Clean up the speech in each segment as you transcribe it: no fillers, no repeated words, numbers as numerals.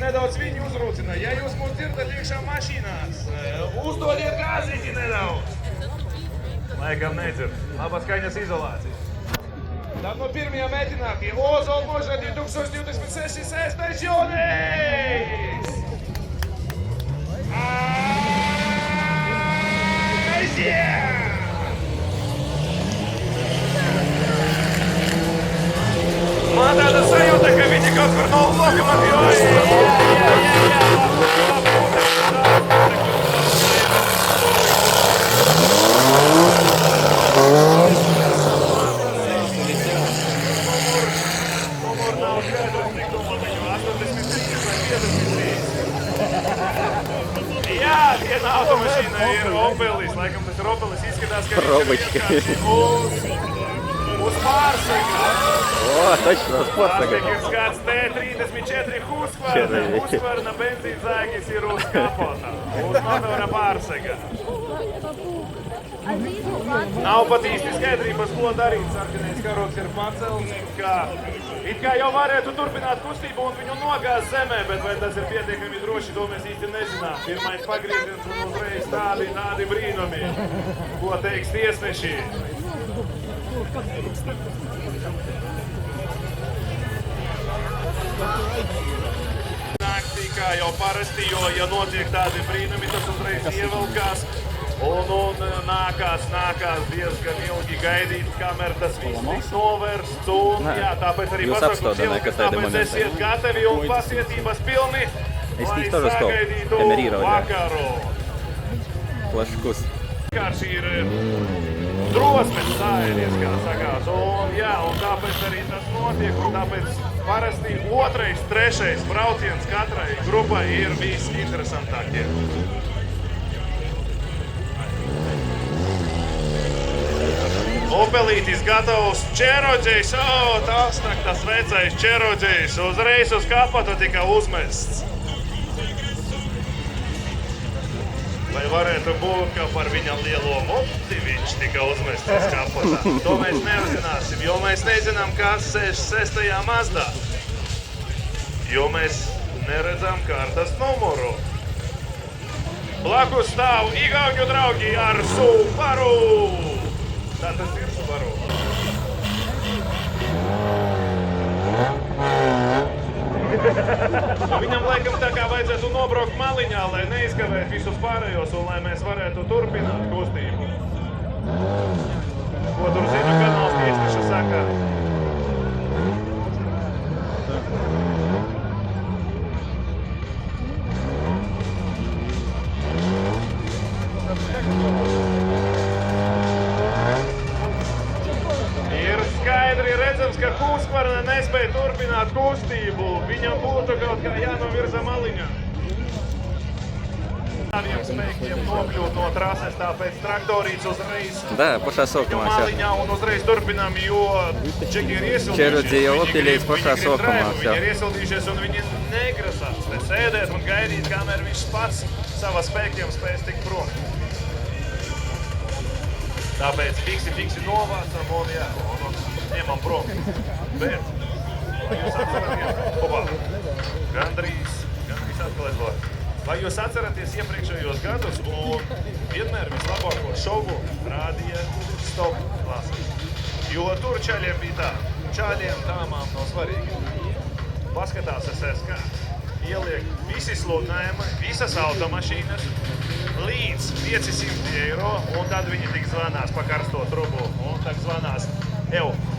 nedaudz viņu uzrūcina. Ja jūs mūs dzirdat iekšā mašīnās, uzdodiet gāziņi nedaudz. Laikam nedzird. Labā skaņas izolācija. Tad no pirmajā mēģinātie Ozola Moža 2026 sestais Aiziet! Man tāda sajūta, ka viņi kaut kur no lokomotīvas. Numur nav skaidrs, cik numur viņu 83 vai 53. Jā, viena automašīna ir Opelis. Laikam tas ir Opelis. Izskatās, ka viņš ir vienkārši uz pārsega. O, точно, uz pārsega. Pārsega ir skats T34 Husqvarna benzīnzēgis ir uz kapota. Uz motora pārsega. Nav pat īsti skaidrības, ko darīt. Sarkanais karoks ir pacelts, it kā jau varētu turpināt kustību un viņu nogāzt zemē, bet vai tas ir pietiekami droši, to mēs īsti nezinām. Pirmais pagrieziens un uzreiz tādi brīnumi. Ko teiks tiesneši? Naktī, kā jau parasti, jo, ja notiek tādi brīnumi, tas uzreiz ievelkās. Un nākās diezgan ilgi gaidīt, kamēr tas viss tiks novērsts. Un, jā, tāpēc arī pasaku cilvēkus, tāpēc esiet gatavi un pacietības pilni, lai sagaidītu vakaru. Plaškus. Vienkārši ir drosmes sājies, kā sakās. Un, jā, un tāpēc arī tas notiek. Un tāpēc parasti otrais, trešais brauciens katrai grupai ir visinteresantākie. Opelītis gatavs Čerodžejs, tas vecais Čerodžejs, uzreiz uz kapota tika uzmests. Vai varētu būt, ka par viņa lielo muti viņš tika uzmests uz kapota? To mēs neuzzināsim, jo mēs nezinām, kas sēž 6. Mazdā. Jo mēs neredzam kartas numuru. Blakus stāv igauņu draugi ar Subaru. Tā tas ir Subaru. Viņam laikam tā kā vajadzētu nobraukt maliņā, lai neizkavēt visus pārējos un lai mēs varētu turpināt kustību. Ko tur zina kanāls tiesneša saka? Ka Husqvarna nespēja turpināt kustību, viņam būtu kaut kā jānovirza maliņā. Tādiem spēkiem nokļūt no trases, tāpēc traktorīts uzreiz maliņā un uzreiz turpinām, jo čeki ir iesildījušies. Viņi ir iesildījušies un viņi negrasās te sēdēt un gaidīt, kamēr viņš pats sava spēkiem spēs tikt prom. Tāpēc fiksi novācam un jā, ņemam prom. Bet, vai jūs atceraties, gandrīz atklāt. Vai jūs atceraties iepriekšējos gadus un vienmēr vislabāko šovu rādīja stop klases? Jo tur čaļiem bija tā, čaļiem tāmām nav svarīgi. Paskatās SSK, ieliek visi sludinājumi, visas automašīnas, līdz 500 eiro, un tad viņi tik zvanās pa karsto trubu, un tak zvanās,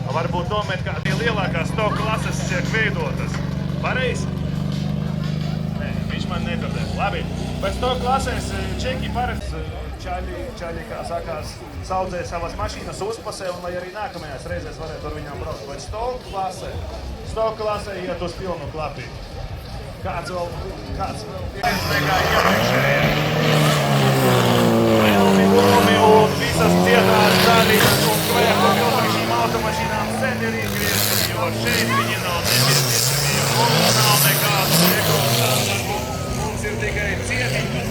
varbūt nomet, kā tie lielākās stock klases tiek veidotas. Pareizi? Nē, viņš man netardēs. Labi, bet stock klasēs čeki parasti čaļi, kā sakās, saudzē savas mašīnas uzpasē, un lai arī nākamajās reizēs varētu ar viņām braukt. Bet stock klasē iet uz pilnu klapi. Kāds vēl nekā iepriekšējie. Velmi un visas cietās daļas un projektu par šīm automašīnām sen ir izgrieztas, jo šeit viņi nav nepieciešami, jo mums nav nekāds rekomendācijas. Mums ir tikai cietības.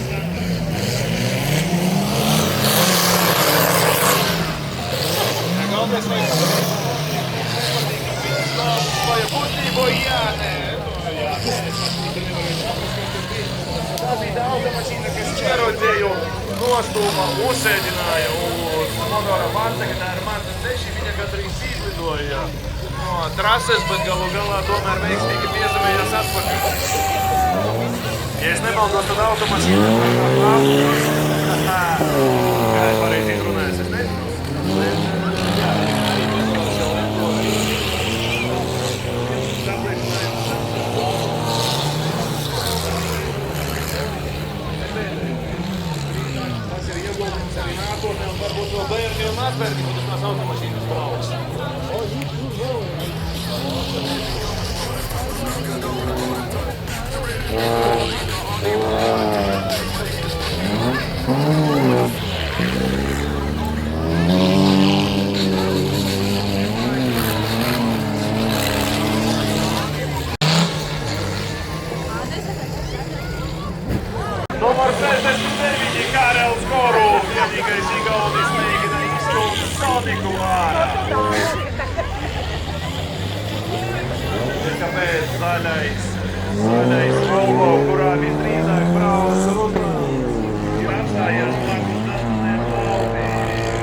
Galvenais vai būtību, jā, nē. cita automašīna, kas ierodzēju nostūma uzsēdināja uz motora pārsekretāra Marta Ceši. Viņa gandrīz izlidoja no trases, bet galu galā tomēr veiksmīgi piezemējās atpakaļ. Ja es nemaldos, tad automašīna kā es pareizi izrunājos, es nezinu. Tas ir ieguldījums arī nākotnē, un varbūt vēl bērni un mazbērni, kad tās automašīnas brauks. Numur 69 Karels Goru, vienīgais Igaunis mēģina izstūmt Soniku ārā. Kāpēc zaļais Volvo, kurā visdrīzāk brauc Rudra, ir atstājies blakus Dānai Baltī.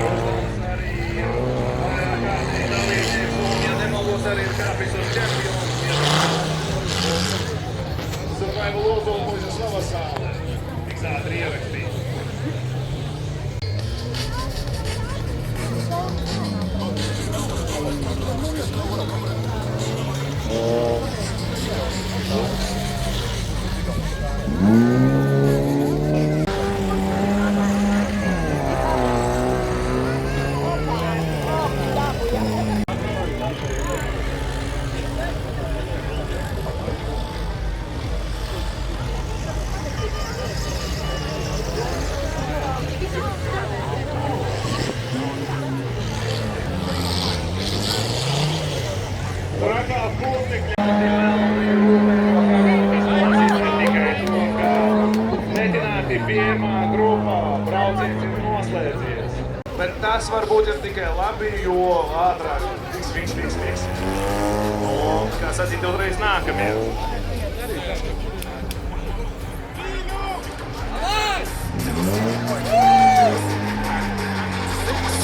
Rudrs arī ir vairāk kārtīgi dalībnieks, un, ja nemaldos, arī ir kāpis uz čempionu. Survival uzdevumu uz Novasāle. Tik ātri ierakstīt. Trakā putekļa tikai to, ka mēģināti pirmā grupā brauciens ir noslēdzies. Bet tas varbūt ir tikai labi, jo ātrāk viss. Un, kā sacīt, uzreiz nākamie.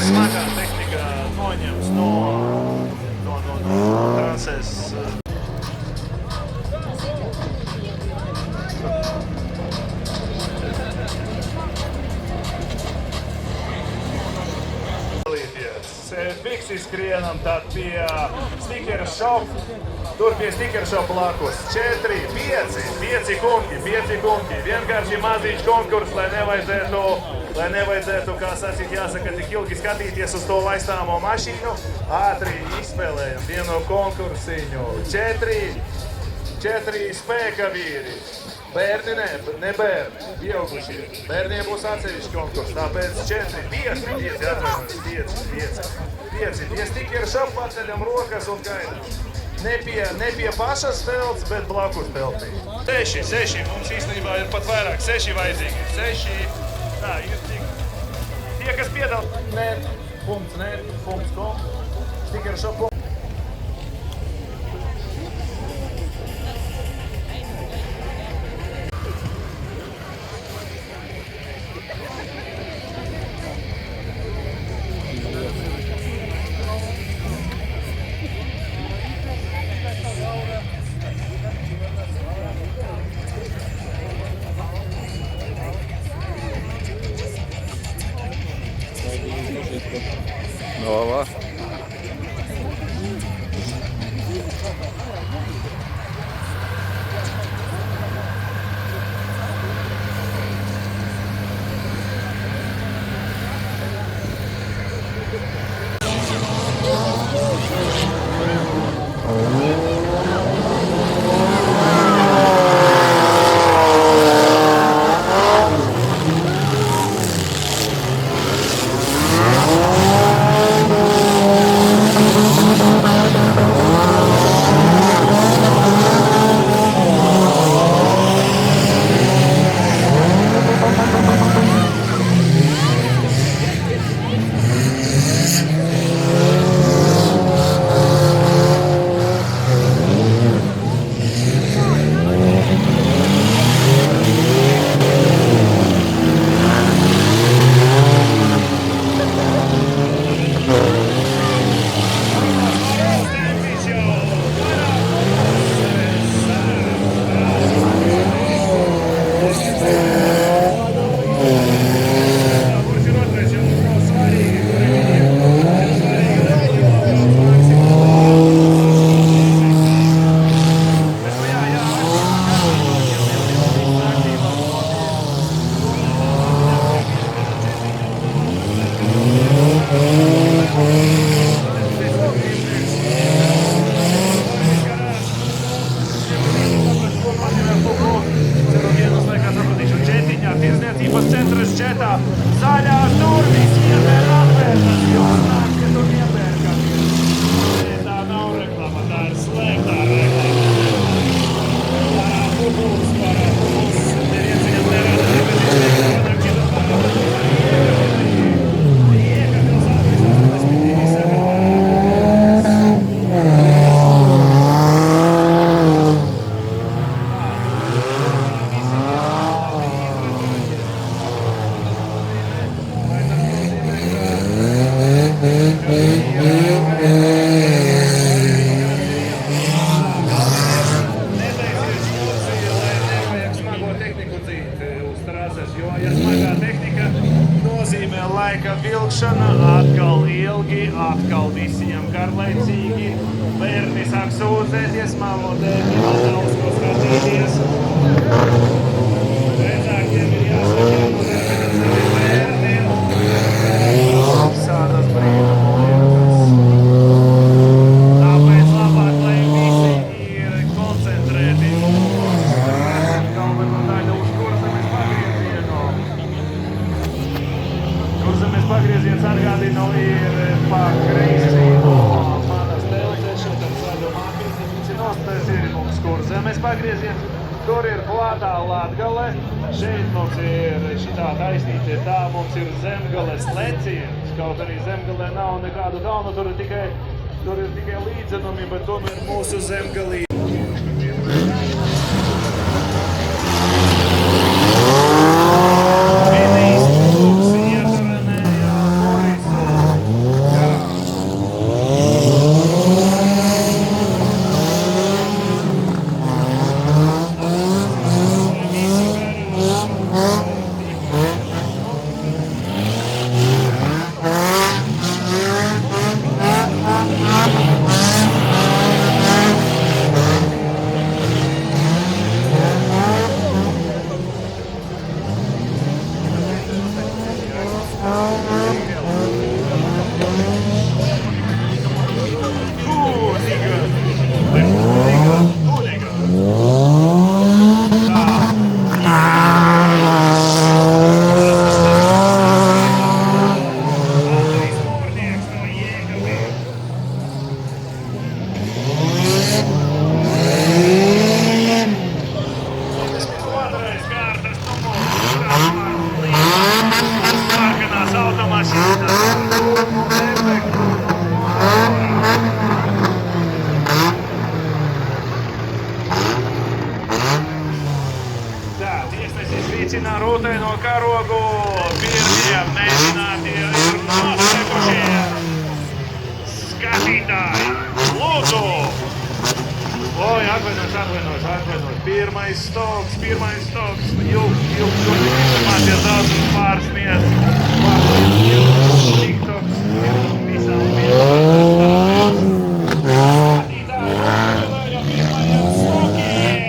Smagā tehnika noņems no trases. Fiksi skrienam tad pie Sticker Shop. Tur pie Sticker Shop blakus 5 kungi. Vienkārši mazīgs konkurss, lai nevajadzētu, kā sacīt, jāsaka, tik ilgi skatīties uz to laistāmo mašīnu. Ātri izspēlējam vienu konkursiņu. 4 spēka vīri. Bērni ne bērni, pieaugušie. Bērniem būs atsevišķi konkurss, tāpēc 5. Pie Sticker Shop paceļam rokas un gaidām. Ne pie pašas telts, bet blakus teltī. 6. Mums īstenībā ir pat vairāk. 6 vajadzīgi. 6. Tā, ir tik. Tie, kas piedal net.com, Sticker Shop. Nova. sacensības centra šķetā. Zaļās durvis vienmēr atvērtas, jūs nāksiet un iepērkaties. Tā nav reklama, tā ir slēptā reklama. Para pupuls, neviens viņam nerada, bet viņš vienkārši kita parāda. Iekapils atvisās, mēs pitīgi laika vilkšana, atkal ilgi, atkal visiem garlaicīgi. Bērni sāk sūdzēties, mammu dēļ, daudz ko skatīties. Vecākiem ir jāsaka, jāmodarbina savi bērni. Sādas brīnumus. Tāpēc labāk, lai visi ir koncentrēti uz galveno daļu, uz Kurzemes pagriezienu. Kurzemes pagrieziens atgādina ir pa kreisi no manas telces, šeit ar zaļo mākīti, tas ir mums Kurzemes pagrieziens. Tur ir plātā Latgale, šeit mums ir šitā taisnīte, tā mums ir Zemgales leciens. Kaut arī Zemgalē nav nekādu kalnu, tur ir tikai līdzenumi, bet tomēr mūsu Zemgalī. Izlīcinā rūtēno karogu, pirmie mēģinātie ir noslēgušie skatītāji. Lūdzu! Oi, atvainojos. Pirmais stoks. Ilgi informācijas daudzums pārsniedz. TikToks ir visām pirmajām. Skatītāji, novēlēja pirmajiem stokiem!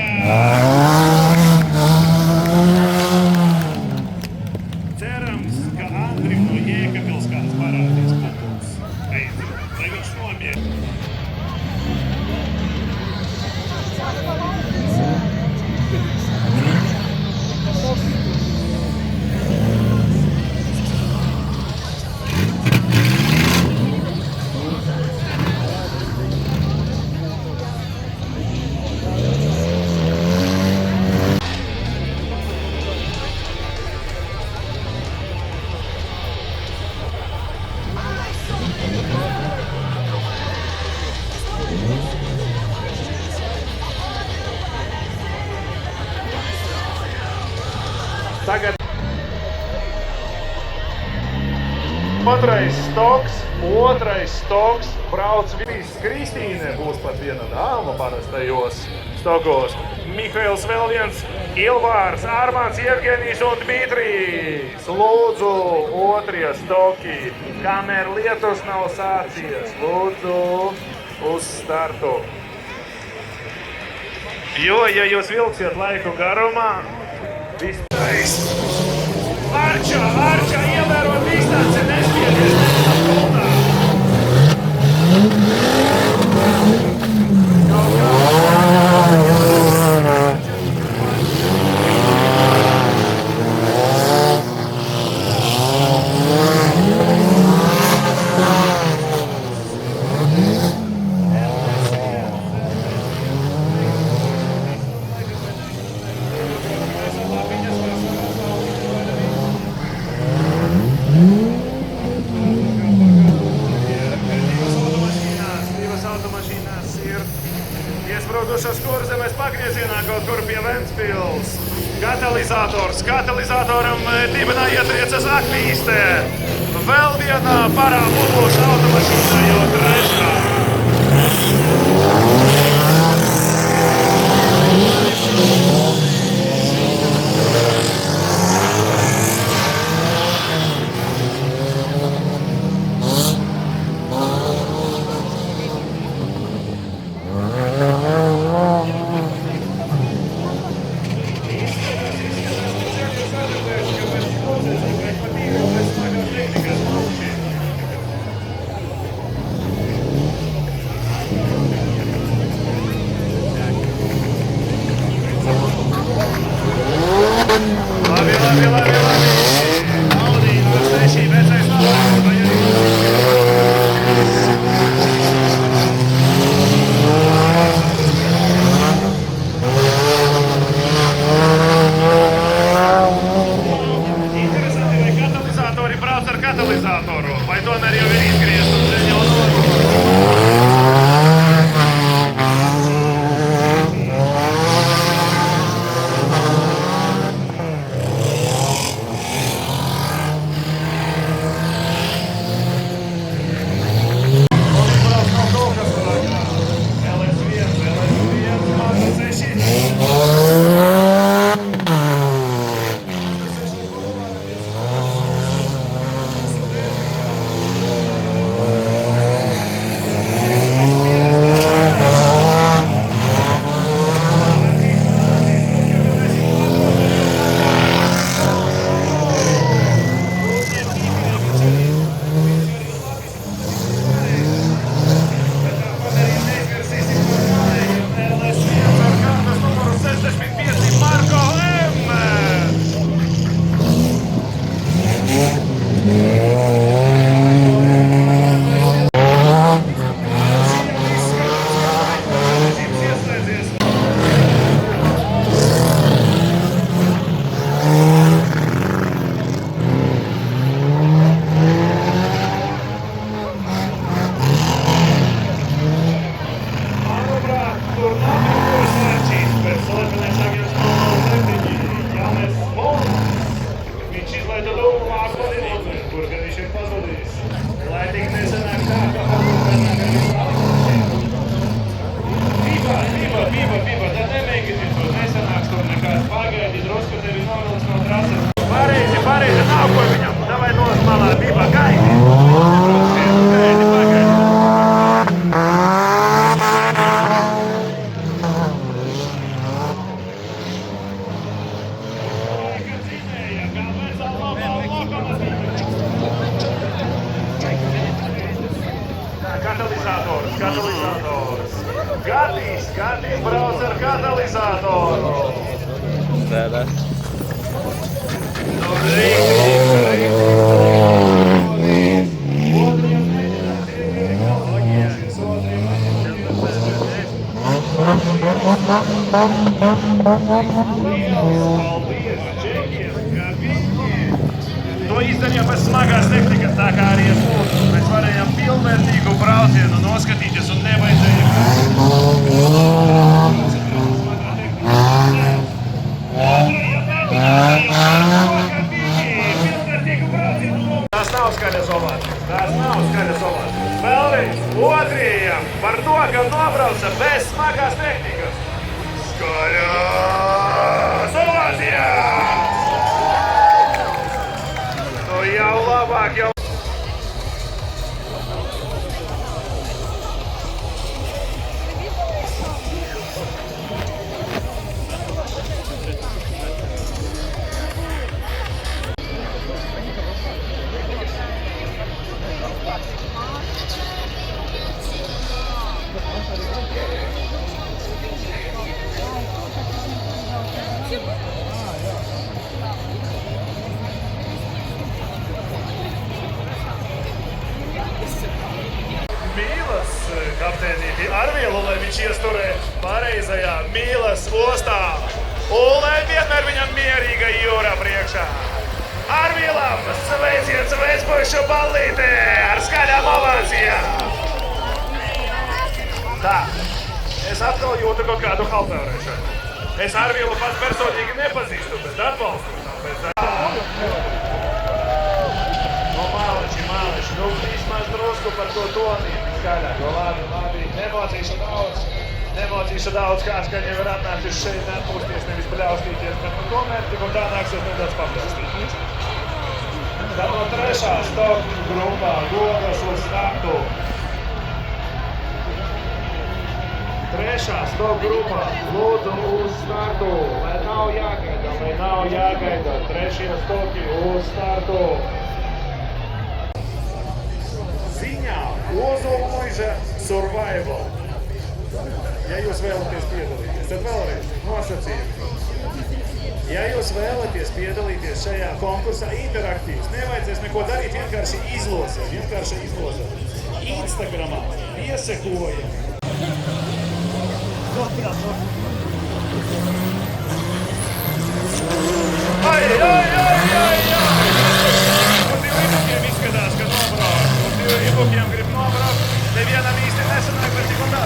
Cerams, ka Andrim no Jēkabils kāds parādīs pupuls. Beidzot, lai viņš nomier. Tagad otrais stoks brauc viss. Kristīne būs pat viena dāma parastajos stokos. Mihails vēl viens, Ilvārs, Armāns, Jevgenijs un Dmitrijs. Lūdzu, otrie stoki, kamēr lietus nav sācies. Lūdzu, uz startu. Jo, ja jūs vilksiet laiku garumā, vispār. Arča, ievēro distanci, nespieties nevienam koldā. Ventspils. Katalizators. Katalizatoram dibenā ietriecas aktīste. Vēl viena parāda būs automašīnā jau trešā. Katalizatoru. Vai tomēr jau ir izgriezts un ceļ jau pareizi, nav ko viņam. Davai nos malā, Biba, gaidi. Gaidi, pagaidi. Katalizators. Gatis brauc ar katalizatoru. Да. To izdarījām bez smagās tehnikas, tā kā arī es lūdzu. Mēs varējām pilnvērtīgu braucienu noskatīties un nevajadzēja. Tas nav skaļa zolāta. Vēlreiz otrajam par to, ka nobrauca bez smagās tehnikas. Skaļā zolācijā! Nu jau labāk jau. Mīlas kapteinīti Arvielu, lai viņš iesturē pareizajā Mīlas ostā. Un lai vienmēr viņam mierīga jūra priekšā. Arvielam sveiciens Vecpuišu ballītē ar skaļām ovācijām. Tā, es atkal jūtu kaut kādu haltēvrēšanu. Es Arvīlu pats personīgi nepazīstu, bet atbalstu. No māleši, nu vismaz drusku par to tonīti skaļāk, jo labi, nemocīšu daudz, kāds, ka jau var atnācis šeit atpūsties, nevis pļaustīties, bet nu tomēr tik un tā nāksies nedaudz papļaustīties. Tā no trešā stop grupā dodas uz startu. Trešā stop grupā lūdzu uz startu, lai nav jāgaida, trešie stopi uz startu. Ziņā Ozolmuiža Survival. Ja jūs vēlaties piedalīties, tad vēlreiz nosacījumi. Ja jūs vēlaties piedalīties šajā konkursā interaktīvs, nevajadzēs neko darīt, vienkārši izlozēt. Instagramā piesekojam. Ai! Uz divu ibukiem izskatās, ka nobrauc. Uz divu ibukiem grib nobrauc. Nevienam īsti nesanāk, bet tik un tā.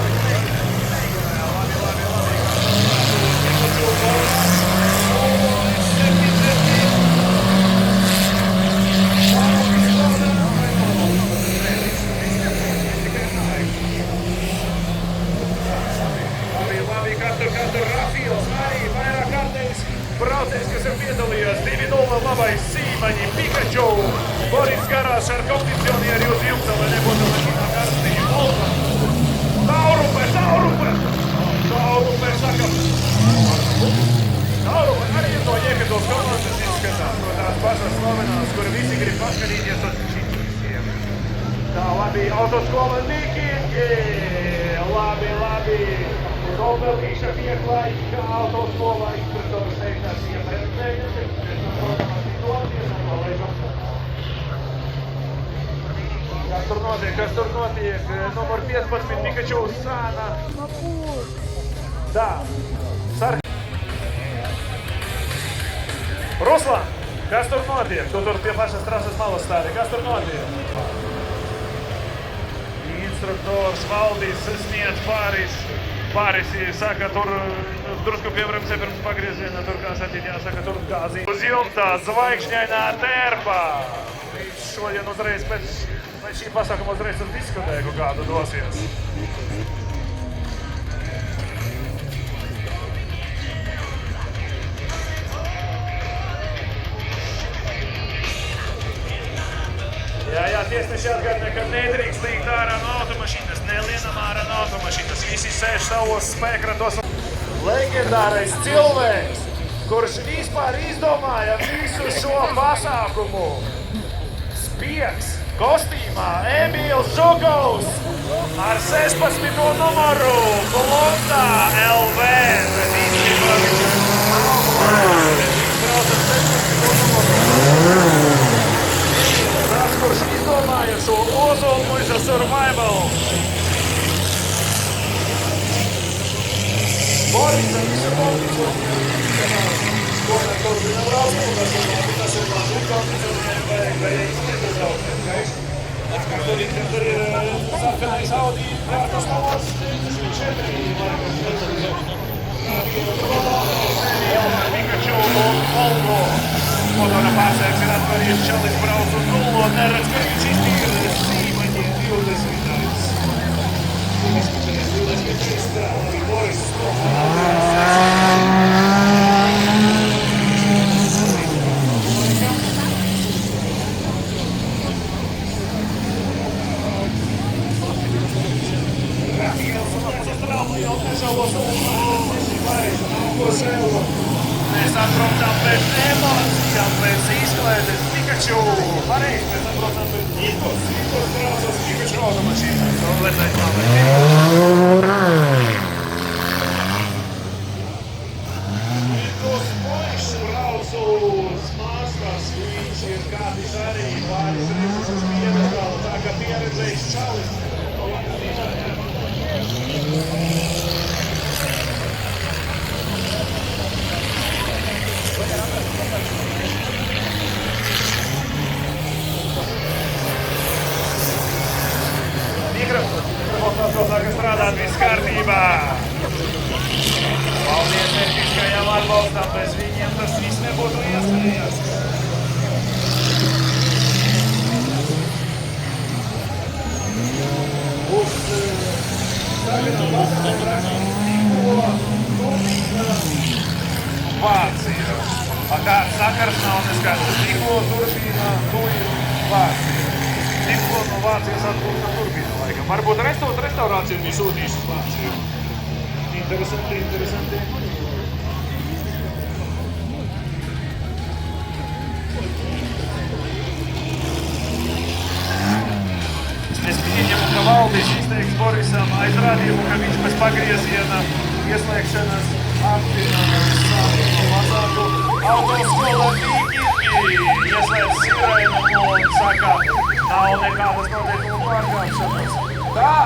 Katru Rafīls arī vairāk kārtējs braucējs, kas ir piedalījies 2-0 labais Sīmaņi, Pikaču, Boris garās ar kondicionieri uz jumta, lai nebūtu mašīnā karstīgi. Taurupe, sakam. Taurupe arī ir no Iekatos komandas izskatās, no tās pašas slavenās, kur visi grib paskarīties uz šitiem. Tā, labi, autoskola Vikingi, labi. Dobelīša pieklājīga autoskola izpratoma steigtās iepriekšējiem, Kas tur notiek? Numur 15 Pikaču Sāna. Tā, Ruslan, kas tur notiek? Tu tur pie pašas trases malas stādi. Kas tur notiek? Instruktors Valdis sniedz Pāris saka, tur drusku pievaramse pirms pagrieziena, tur kā sacīt, jāsaka, tur gāzī. Uz jumtā zvaigžņainā tērpā. Viņš šodien uzreiz pēc šī pasākuma uzreiz uz diskotēku kādu dosies. Jā, tiesneši atgādina, ka nedrīkst līgt ārā no automašīnas, nelienam ārā no automašīnas. Visi sēž savos spēkratos. Legendārais cilvēks, kurš vispār izdomāja visu šo pasākumu. Spiegs kostīmā Emīls Žugovs ar 16. numuru Blondā LV. Kurš izdomāja šo Ozolmuiža Survival. Borisa visu kondicionieri. Tomēr kaut bija braucienu, tas ir labi kondicionieri, vai izskatās zaudēt. Tur ir sarkanais Audi vērtas numurs 34. Pikaču un Volvo. Motora pārsēks ir atvarījies, Čalis brauc uz nullo, neredz, ka viņš iztīra Sīmaņi 20. Izskaties 23 strāli, Boris Rafīls un strāli jau nežalos Mēs atbraucām pēc emocijām, pēc izklaides Pikaču. Pareizi, mēs atbraucām pēc Nikos brauc uz Pikaču automašīnu. To vajadzēja pamēt. Nikos Boišs brauc uz Masters, viņš ir kādis arī pāris reizes uz piedestālu, tā kā pieredzējis Čalis. Mikrofons saka strādāt viss kārtībā. Paldies, tehniskai bez viņiem tas viss nebūtu iespējams. Uz Vācija. Kāds sakars nav neskaidrs. Tikko turpina, tu ir Vācija. Tikko no Vācijas atpūta turpina laikam. Varbūt restaurācija bija sūtījusi uz Vāciju. Interesanti. Es pieņemu, ka valdis izteiks Borisam aizrādījumu, ka viņš bez pagrieziena ieslēgšanas aptina savu mazāku autoskola Vīkingi. Ieslēdz sirēnu un saka, nav nekādas noteikumu pārkāpšanas. Tā,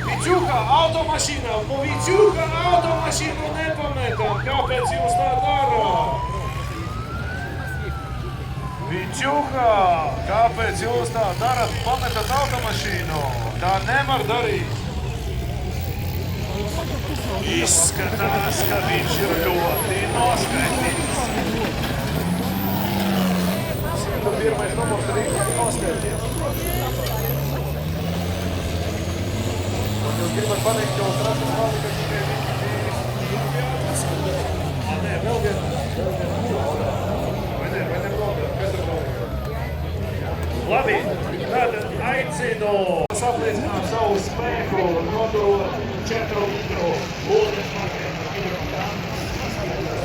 Viķuka automašīna, Viķuka automašīnu nepametam, kāpēc jūs tā darāt? Viķuka, kāpēc jūs tā darat, pametat automašīnu? Tā nevar darīt. Izskatās, ka viņš ir ļoti noskaitīts. 101. numurs arī noskaitīts. Jūs gribat pateikt, ka uz trases palika tikai Nē, vēl viena. Vai ne problēma? Kas ir problēma? Labi, tad aicinu apliecināt savu spēku, nodot 4 litru ūdens paketi.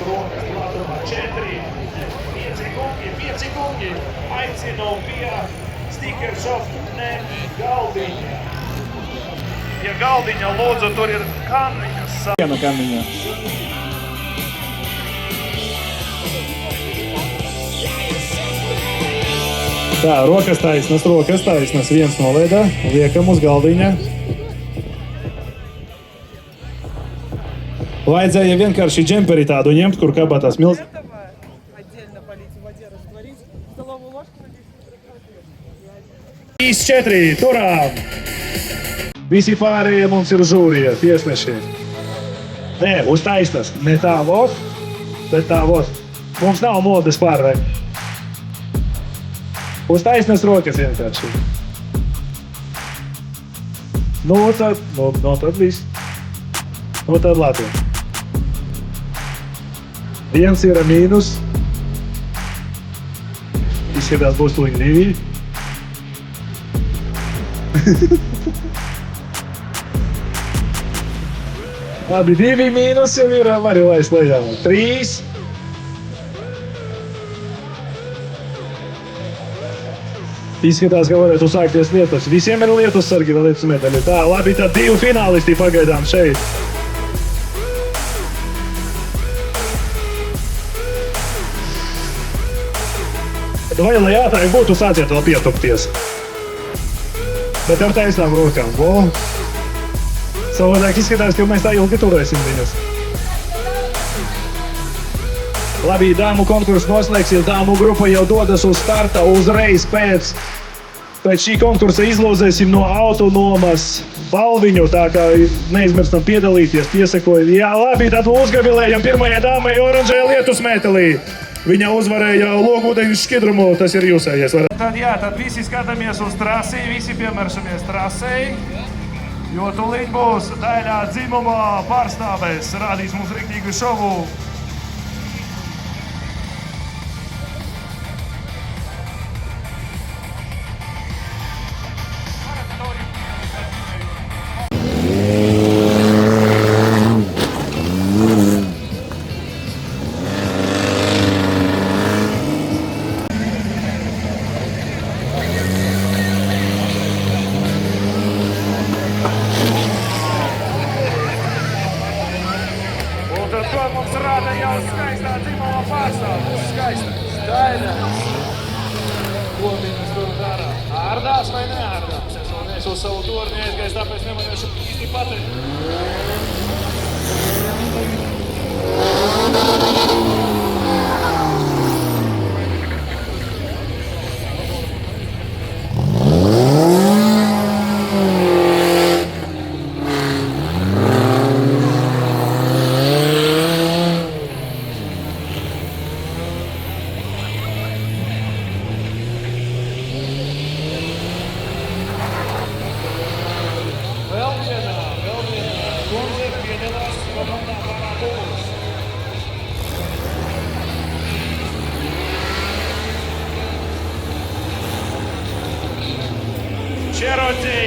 Rokas platumā 4, 5 kungi. Aicinu pie sticker shop galdiņa. Pie galdiņa lūdzu, tur ir kanniņas. Viena kanniņa. Tā, rokas taisnas, viens nolēdā, liekam uz galdiņa. Vajadzēja vienkārši džemperi tādu ņemt, kur kabatās milz. Отдельно полить в воде, растворить, столовую ложку надеть. 4, turām! Visi pārējie mums ir žūrija, tiesneši. Nē, uz taisnas, ne tā vot, bet tā vot. Mums nav modes pārvērt. Uz taisnas rokas vienkārši. Nu tad viss. Nu tad labi. Viens ir mīnus. Izskatās būs tuliņ 2. Labi, 2 mīnus jau ir, var jau laist lejā. 3. Izskatās, ka varētu sākties lietus. Visiem ir lietus sargi vēl lietus medaļi. Tā, labi, tad 2 finālisti pagaidām šeit. Vai, lai ātrāk būtu, sāciet vēl pietupties. Bet ar taisnām rokām. Savādāk izskatās, ka mēs tā ilgi turēsim viņus. Labi, dāmu konkursu noslēgsies, dāmu grupa jau dodas uz starta uzreiz pēc šī konkursa izlozēsim no autonomas balviņu, tā kā neizmirstam piedalīties, piesakoja. Jā, labi, tad uzgavilējam pirmajai dāmai oranžajā lietus mētelī. Viņa uzvarēja logūdeņu šķidrumu, tas ir jūsējies. Tad visi skatāmies uz trasī, visi piemēršamies trasei, jo tūlīt būs daļā dzimuma pārstāvēs, rādīs mums riktīgu šovu. Mums rāda jau skaistā dzimuma pārstāvis. Skaistais. Daļās. Ko viņas tur dara? Ārdās vai neārdās? Es vēl neesmu uz savu torni aizgājis, tāpēc nevarēšu īsti pateikt.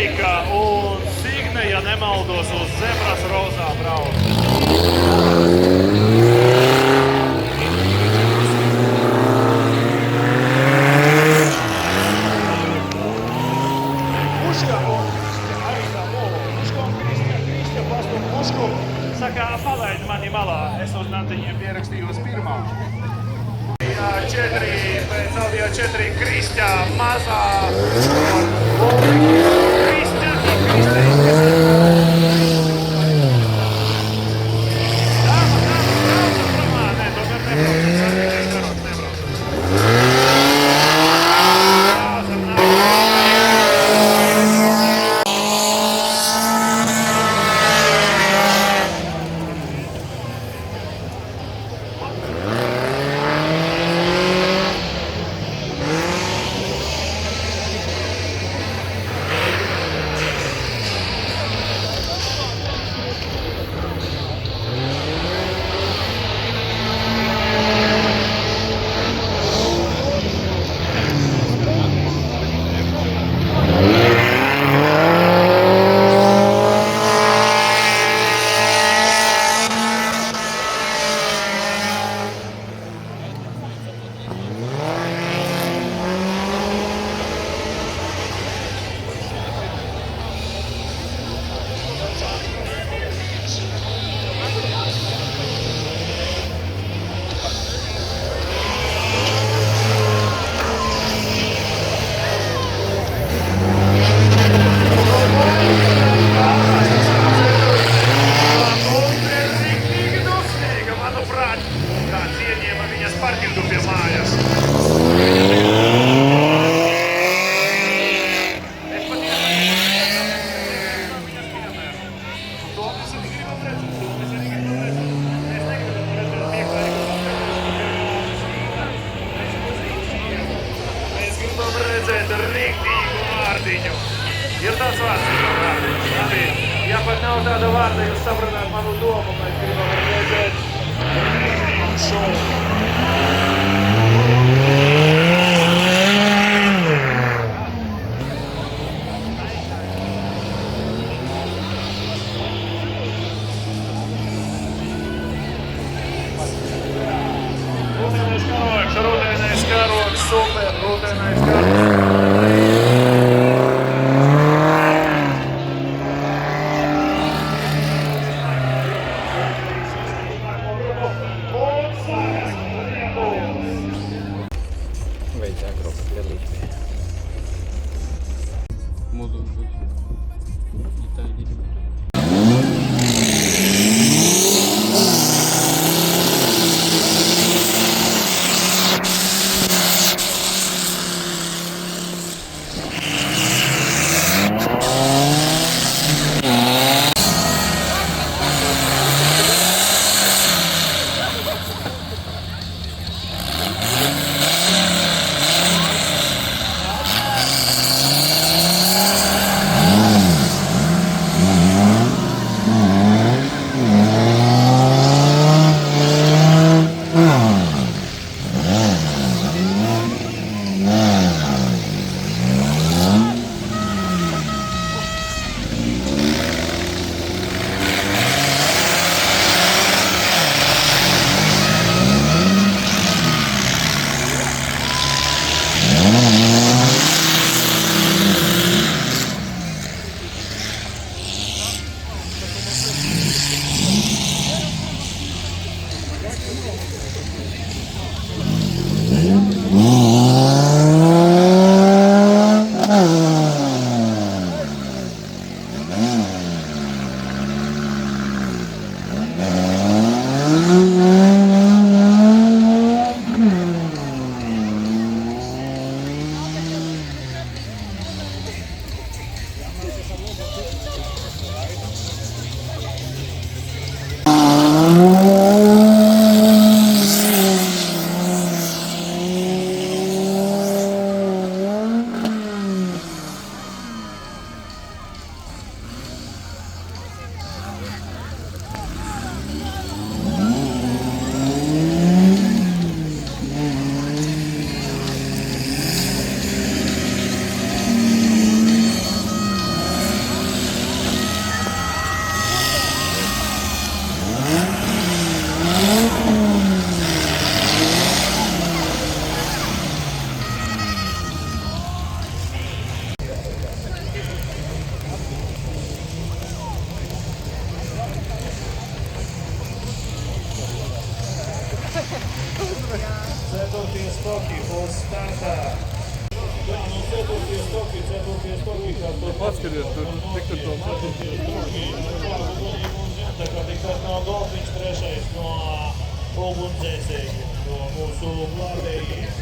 Erika un Signe, ja nemaldos, uz Zebras rozā brauc. Puška un arī tā Puška un Kristja pastum Pušku. Saka, palaid mani malā, es uz Nantiņiem pierakstījos pirmā. 4, pēc audio 4 Kristja mazā un Kristja un Kristja. Ir tāds vārds, ja pat nav tāda vārda, jūs sapratāt manu domu, mēs gribam redzēt šovu. Rudenais karogs, super, rudenais karogs. Ceturtie skoki uz startā. Jā, nu ceturtie skoki, kā to Paskaties, tur tik tur to tā kā tikpat nav Golfiņš trešais no ugunsdzēsēji, no mūsu glābējiem.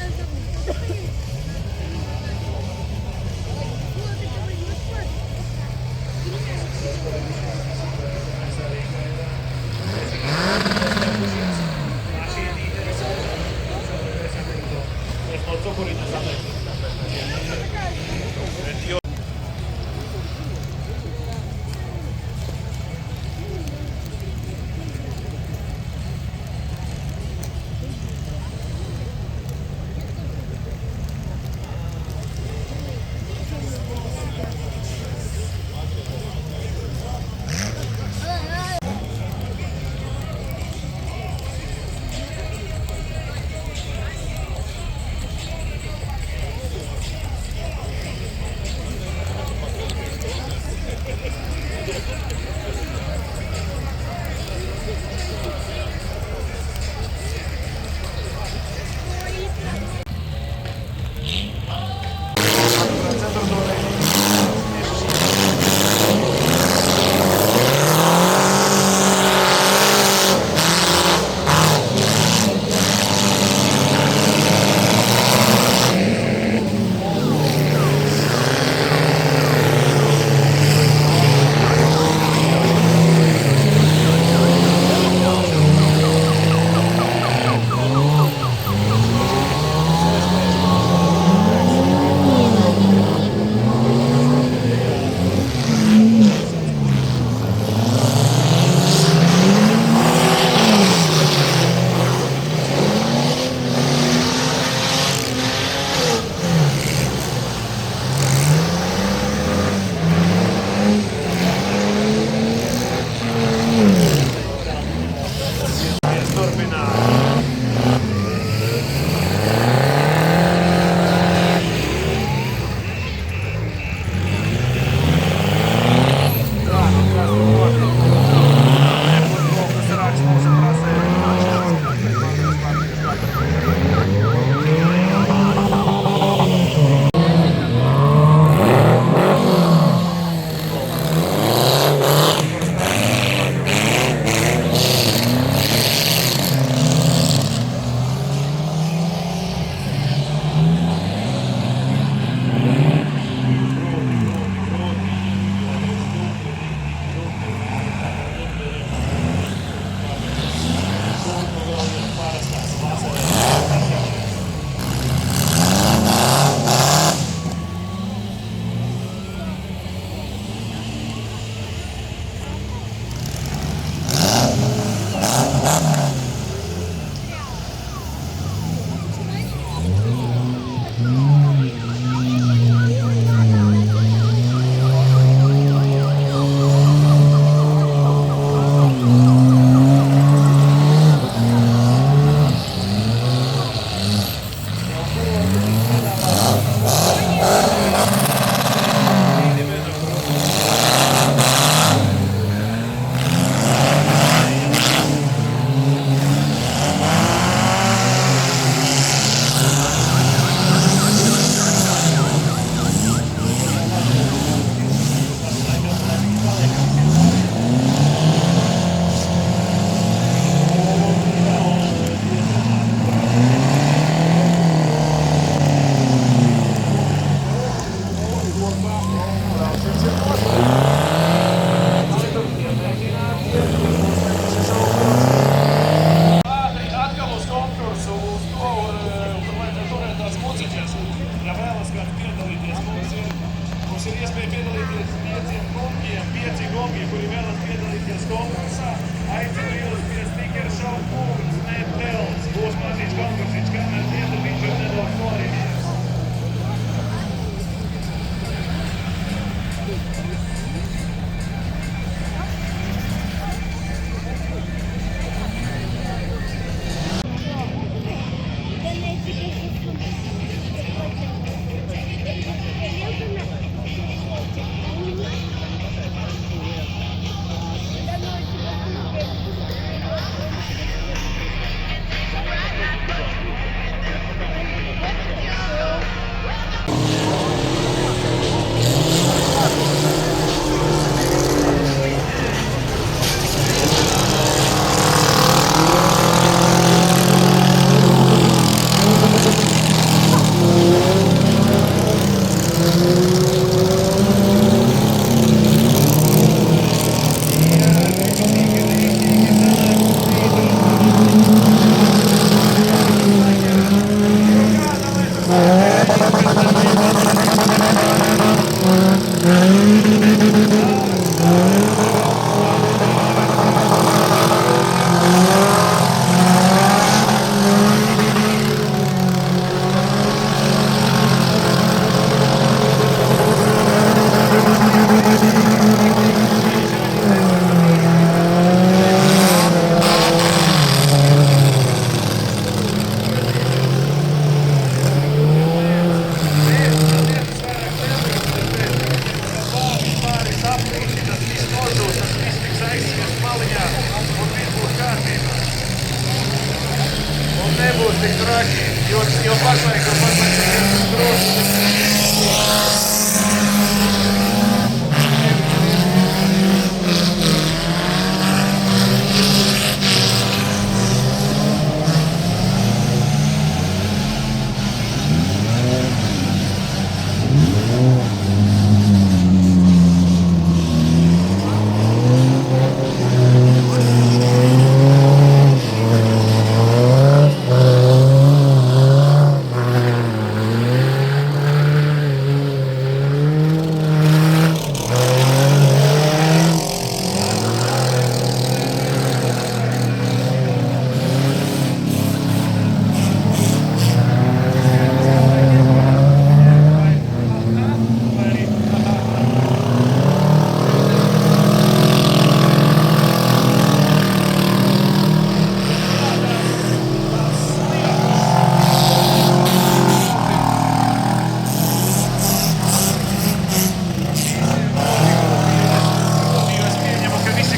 traki. I opatrzaj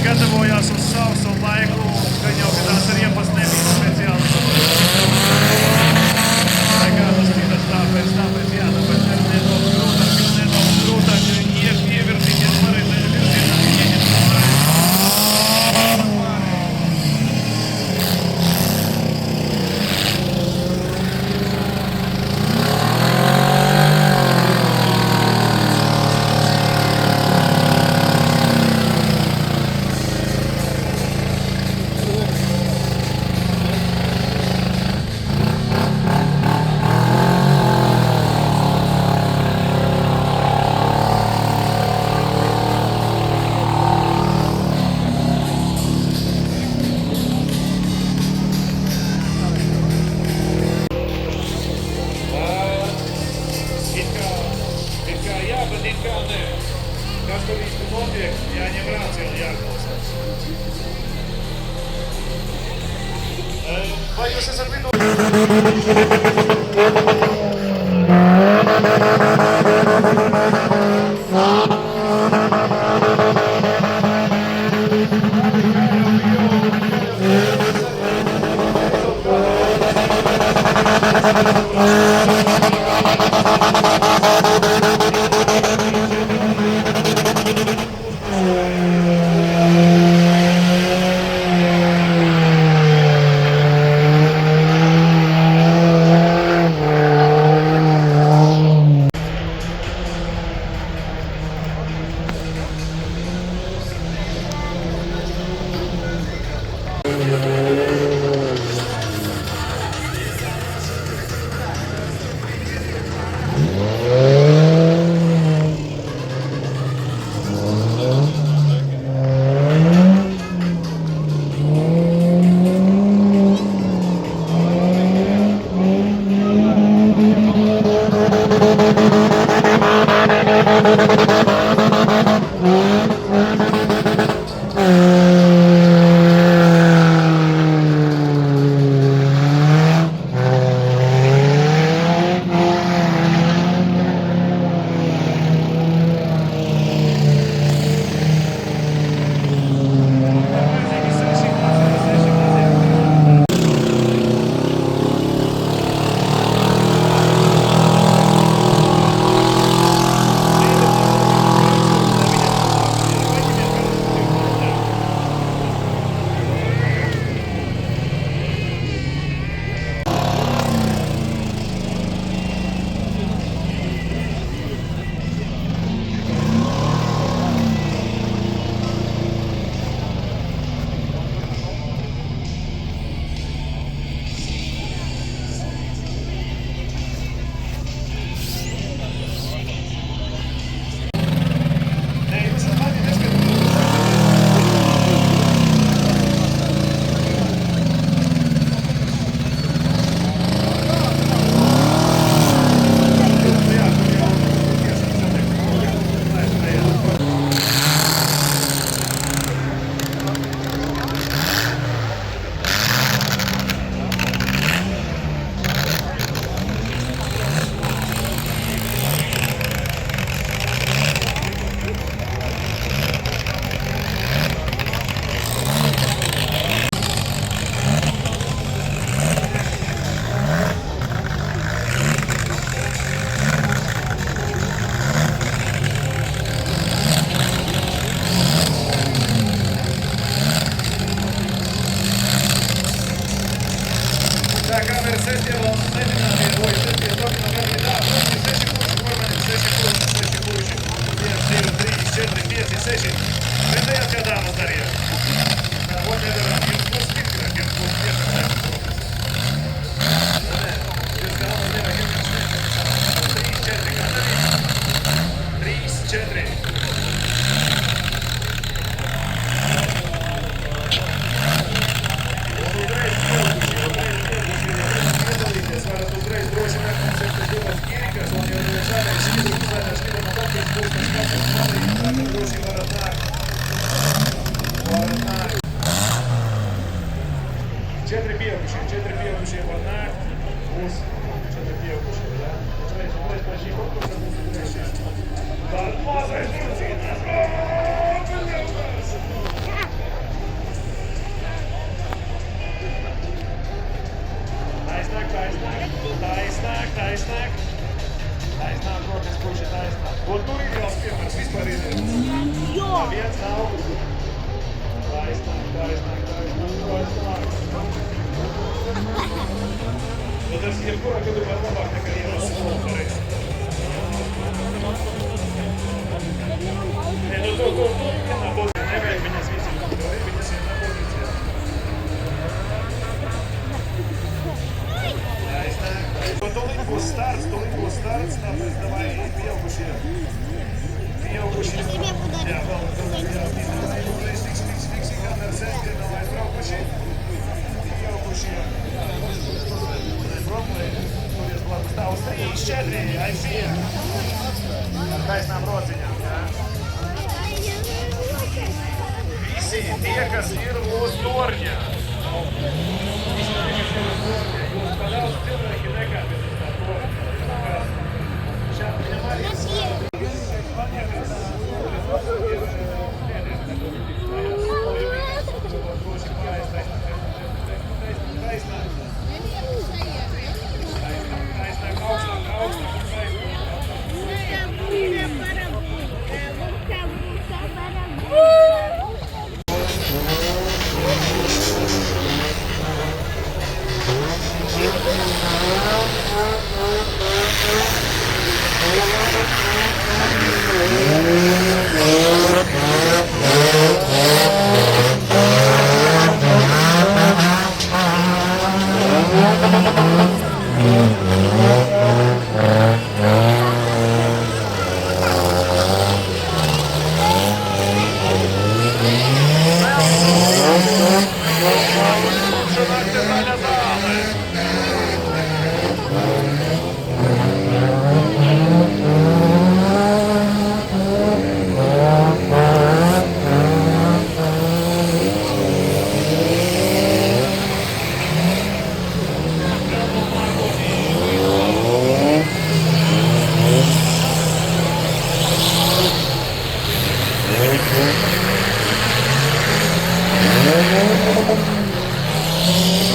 gatavojās uz sausu laiku, gan jau, ka tās riepas nebija speciāli. Tā kā tas bija tāpēc, jā, tāpēc nedaudz grūtāk ievirzīties pareizajā virzienā, ieņemt jā, bet it kā nē. Kas tur īsti notiek, jāņem rācija, jāklausās. Vai jūs esat būs 4 pieaugušie, ja? Uzreiz pēc šī konkursa būs 3. Tāda mazais vilcīnās. Taisnāk, rokas puši taisnāk. Un tur ir jau piemērs vispār iziet. Viens nav. Taisnāk. Nu, tas jebkurā gadījumā labāk nekā ielas pareizi. Nē, nu to vienā pozīcijā nevajag viņas visiem kontrolēt, viņas vienā pozīcijā. Tūlīt būs starts, tāpēc davai pieaugušie. Jā, vēl fiksi kameras sēsti, davai braukuši. Pieaugušie. Turies blakus tā uz 3, 4, aiziet. Ar taisnām rociņām, jā. Visi tie, kas ir uz torņā. Jūs padaudz cilvēki nekāpieties tā torņā. Šādi viņam arī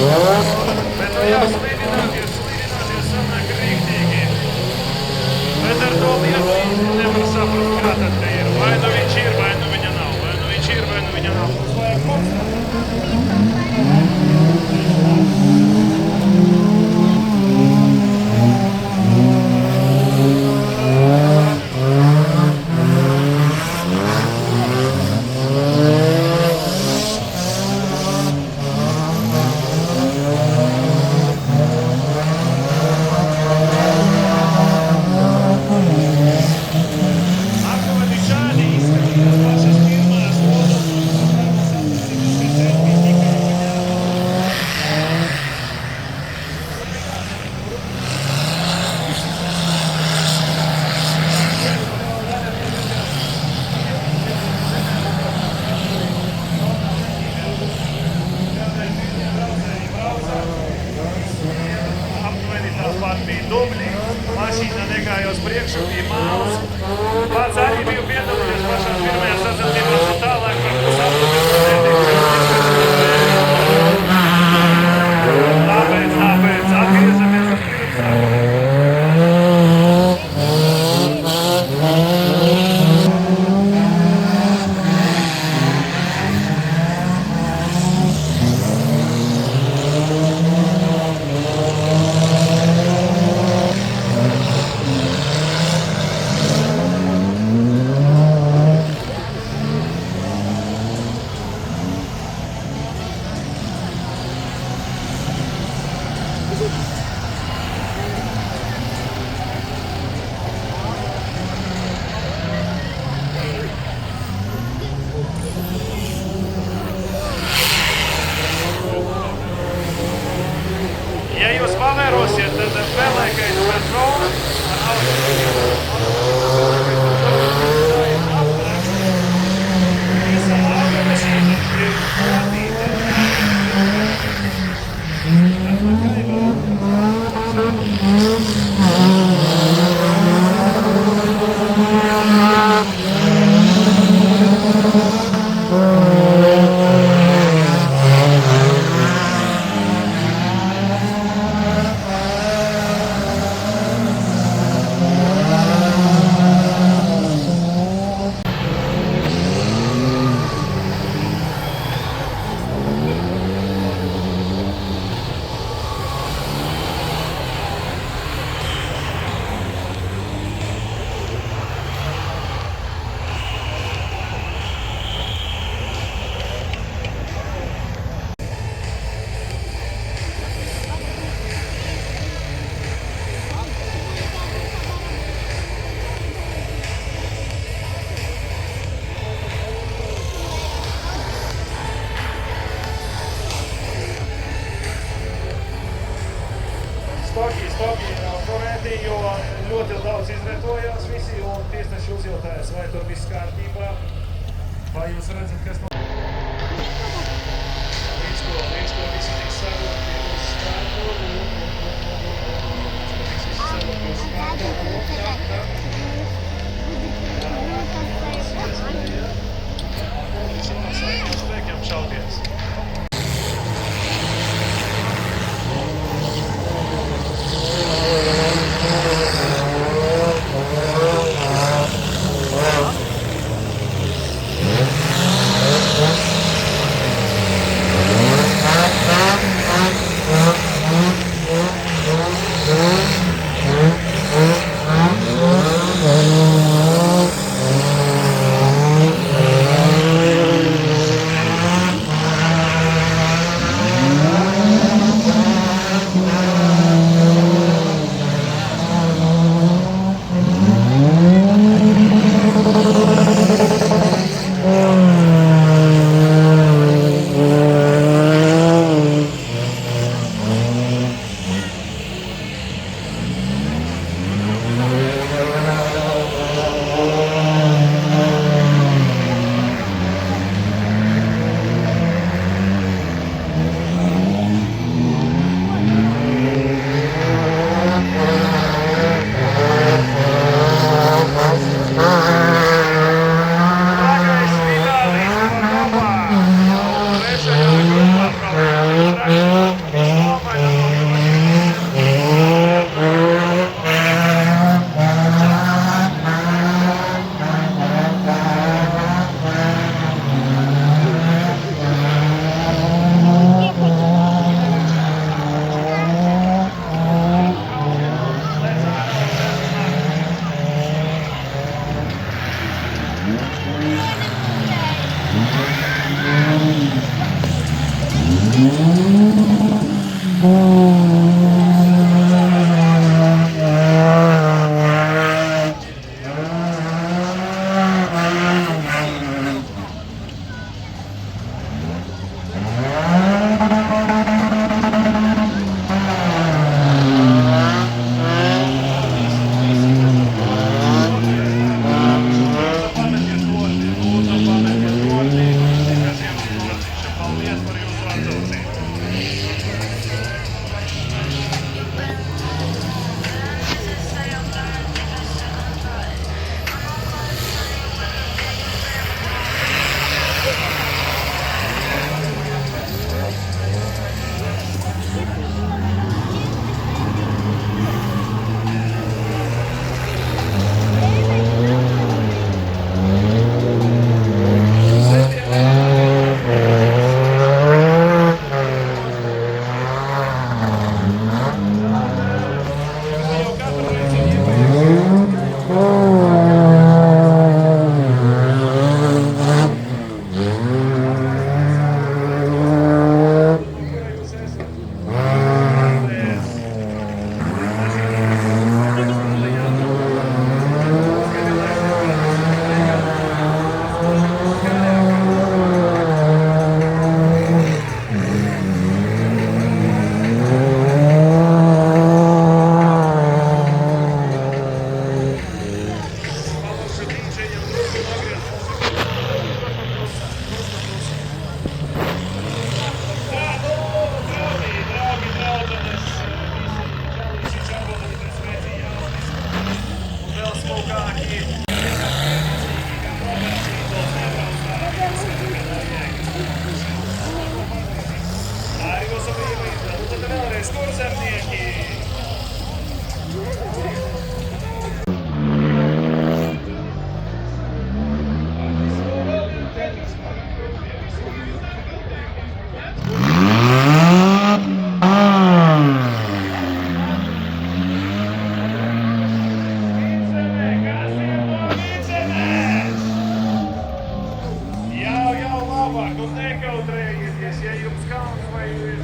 Bet nu jāslīdināties sanāk rīktīgi. Bet ar to liecību nevar saprast, kā tad te ir. Vai nu viņš ir, vai nu viņa nav. Vai nu viņš ir, vai nu viņa nav. Mums vajag mašīna negāja uz priekšu, bija māls. Pats arī biju piedalījies pašās pirmajās sacensībās un tālāk par pusapmēram. Tāpēc, atgriezamies uz priekšu. Stoki korēti, jo ļoti daudz izvietojās visi, un tiesneši uzjautājās, vai tur viss kārtībā. Vai jūs redzat, kas no... Līdz ko visi tiks savilkti uz startu, spēkiem šauties.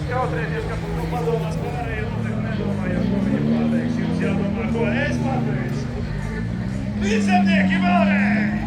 Kautrēties, ka nu padomās pārējie, nedomājot, ko viņi pateiks. Jums jādomā, ko es pateicu. Līdzsemnieki vēlreiz!